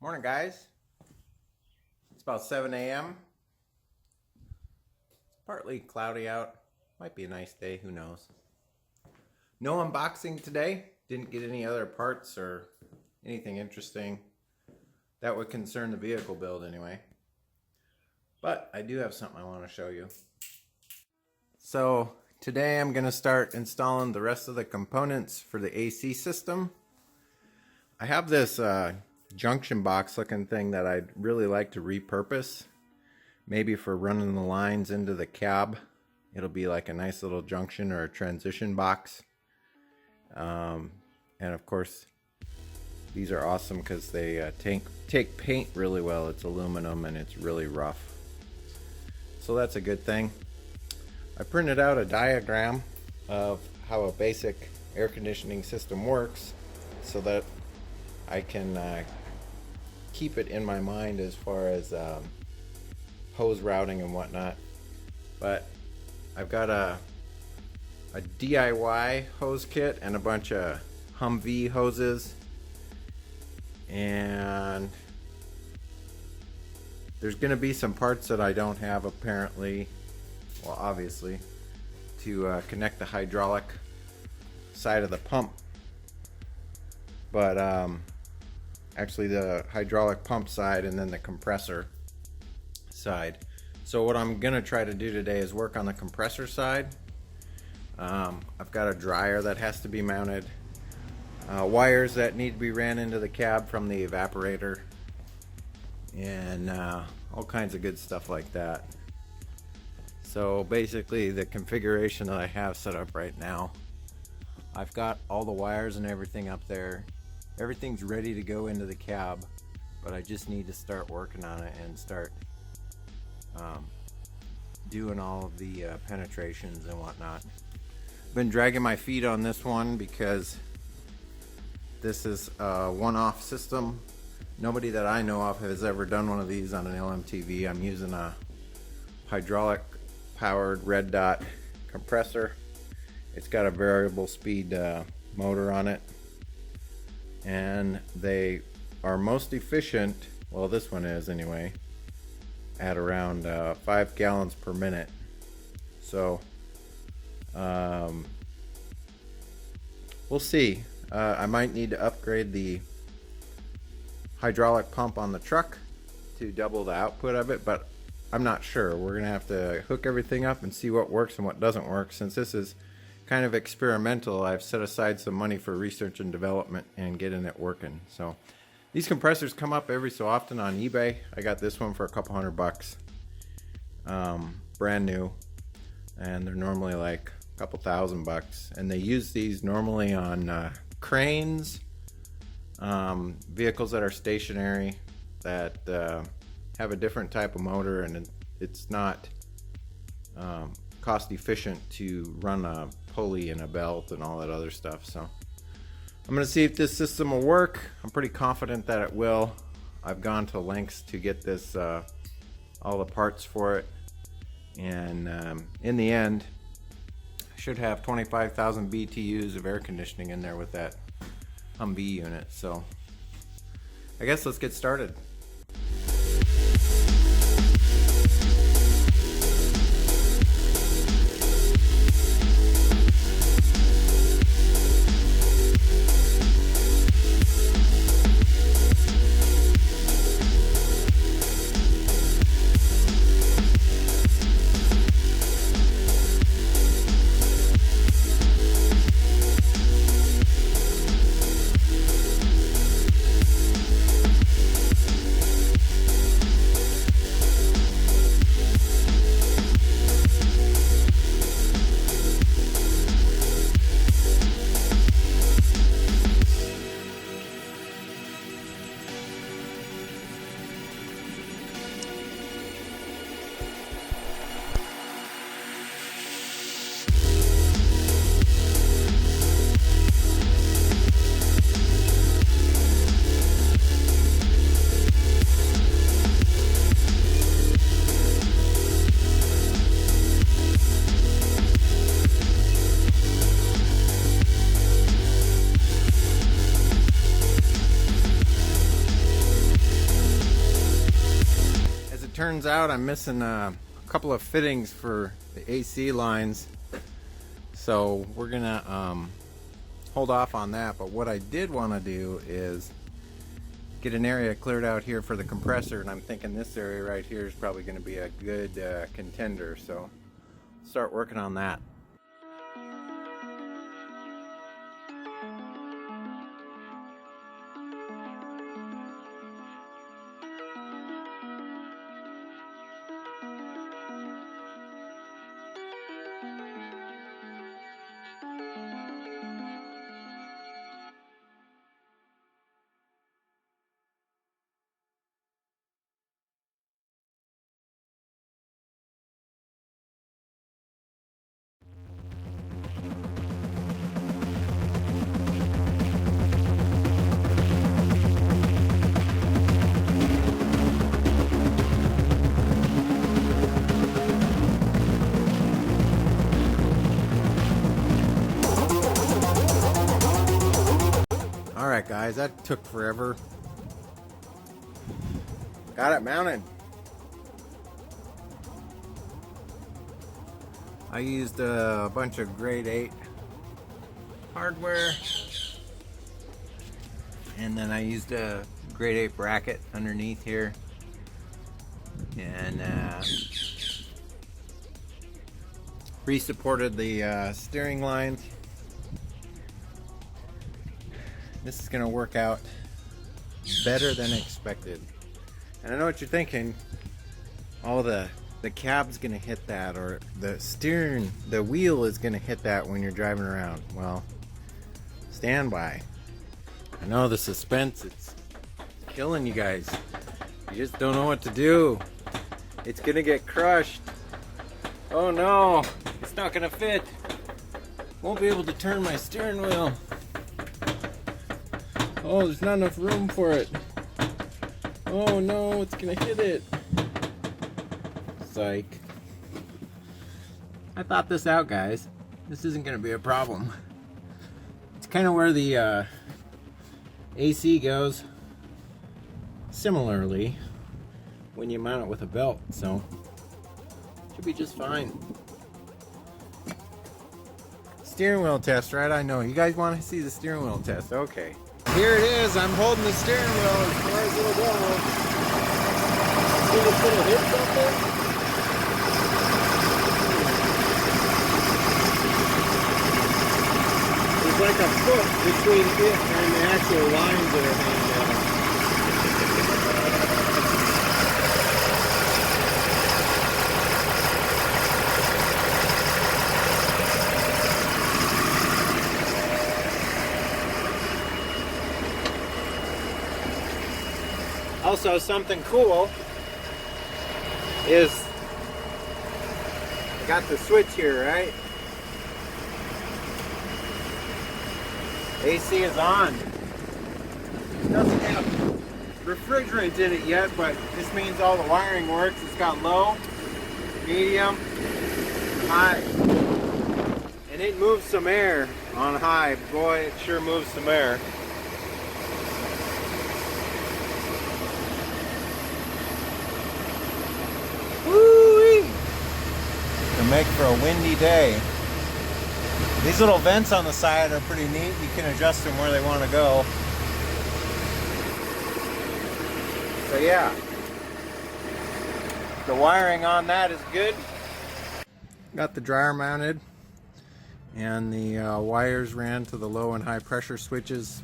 Morning, guys. It's about 7 a.m. It's partly cloudy out. Might be a nice day, who knows. No unboxing today. Didn't get any other parts or anything interesting that would concern the vehicle build anyway. But I do have something I want to show you. So today I'm going to start installing the rest of the components for the AC system. I have this junction box looking thing that I'd really like to repurpose, maybe for running the lines into the cab. It'll be like a nice little junction or a transition box, and of course these are awesome because they take paint really well. It's aluminum and it's really rough, so that's a good thing. I printed out a diagram of how a basic air conditioning system works so that I can keep it in my mind as far as hose routing and whatnot. But I've got a DIY hose kit and a bunch of Humvee hoses, and there's going to be some parts that I don't have apparently, well obviously, to connect the hydraulic side of the pump. But actually the hydraulic pump side and then the compressor side. So what I'm gonna try to do today is work on the compressor side. I've got a dryer that has to be mounted, wires that need to be ran into the cab from the evaporator, and all kinds of good stuff like that. So basically the configuration that I have set up right now, I've got all the wires and everything up there. Everything's ready to go into the cab, but I just need to start working on it and start doing all of the penetrations and whatnot. I've been dragging my feet on this one because this is a one-off system. Nobody that I know of has ever done one of these on an LMTV. I'm using a hydraulic powered red dot compressor. It's got a variable speed motor on it, and they are most efficient, well this one is anyway, at around 5 gallons per minute. So we'll see. I might need to upgrade the hydraulic pump on the truck to double the output of it, but I'm not sure. We're gonna have to hook everything up and see what works and what doesn't work. Since this is kind of experimental, I've set aside some money for research and development and getting it working. So these compressors come up every so often on eBay. I got this one for a couple $100, brand new, and they're normally like a couple $1,000. And they use these normally on cranes, vehicles that are stationary, that have a different type of motor, and it's not cost efficient to run a pulley and a belt and all that other stuff. So I'm gonna see if this system will work. I'm pretty confident that it will. I've gone to lengths to get this all the parts for it, and in the end I should have 25,000 BTUs of air conditioning in there with that Humvee unit. So I guess let's get started. turns out I'm missing a couple of fittings for the AC lines, so we're gonna hold off on that. But what I did want to do is get an area cleared out here for the compressor, and I'm thinking this area right here is probably going to be a good contender, so start working on that. Alright guys, that took forever. Got it mounted. I used a bunch of grade 8 hardware, and then I used a grade 8 bracket underneath here, and re-supported the steering lines. This is gonna work out better than expected. And I know what you're thinking. Oh, the cab's gonna hit that, or the wheel is gonna hit that when you're driving around. Well, stand by. I know the suspense, it's killing you guys. You just don't know what to do. It's gonna get crushed. Oh no, it's not gonna fit. Won't be able to turn my steering wheel. Oh, there's not enough room for it. Oh no, it's gonna hit it. Psych. I thought this out, guys. This isn't gonna be a problem. It's kind of where the AC goes similarly when you mount it with a belt, so should be just fine. Steering wheel test, right? I know. You guys want to see the steering wheel test? Okay. Here it is. I'm holding the steering wheel as far as it'll go. See this little hitch up there? There's like a foot between it and the actual lines that are hanging down. Also, something cool is I got the switch here, right? AC is on. It doesn't have refrigerant in it yet, but this means all the wiring works. It's got low, medium, high. And it moves some air on high. Boy, it sure moves some air. Make for a windy day. These little vents on the side are pretty neat. You can adjust them where they want to go. So yeah, the wiring on that is good. Got the dryer mounted, and the wires ran to the low and high pressure switches.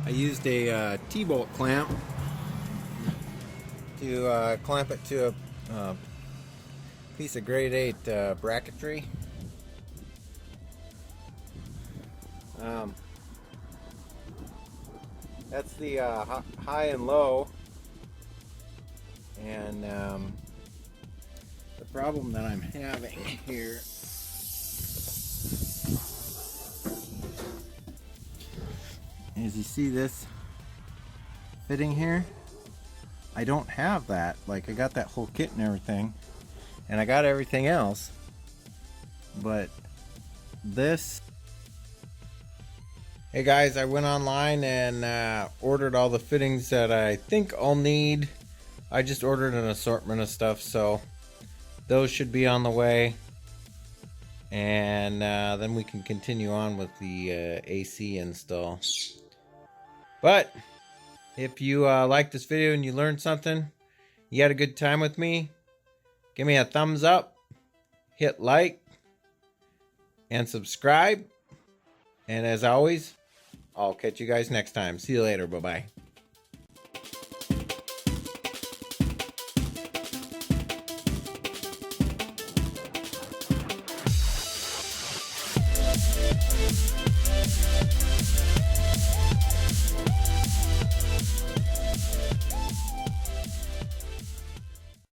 I used a T-bolt clamp to clamp it to a piece of grade 8 bracketry. That's the high and low, and the problem that I'm having here is, you see this fitting here? I don't have that. Like, I got that whole kit and everything, and I got everything else, but this... Hey guys, I went online and ordered all the fittings that I think I'll need I just ordered an assortment of stuff, so those should be on the way. And then we can continue on with the AC install. But if you like this video and you learned something, you had a good time with me, give me a thumbs up, hit like, and subscribe. And as always, I'll catch you guys next time. See you later. Bye-bye.